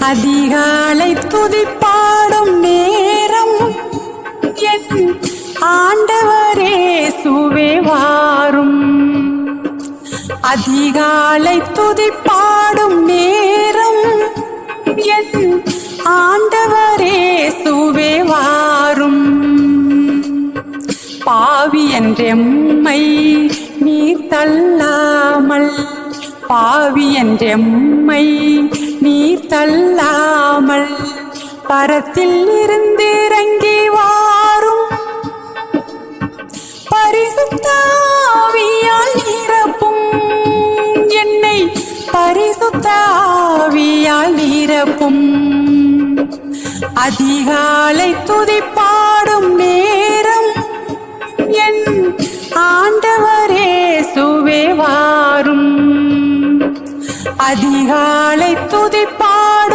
அதிகாலை துதிப்பாடும் நேரம் என் ஆண்டவரே சுவே வாரும். அதிகாலை துதிப்பாடும் நேரம் என் ஆண்டவரே சுவே வாரும். பாவி என்றெம்மை நீர் தள்ளாமல், பாவி என்றெம்மை நீர் தள்ளாமல் பரத்தில் இருந்து இறங்கி வாரும். பரிசுத்த ஆவியால் நிரப்பும் என்னை, பரிசுத்த ஆவியால் நிரப்பும். அதிகாலை துதிப்பாடும் நேரம் என் ஆண்டவரே சுவே வாரும். அதிகாலை துதிப்பா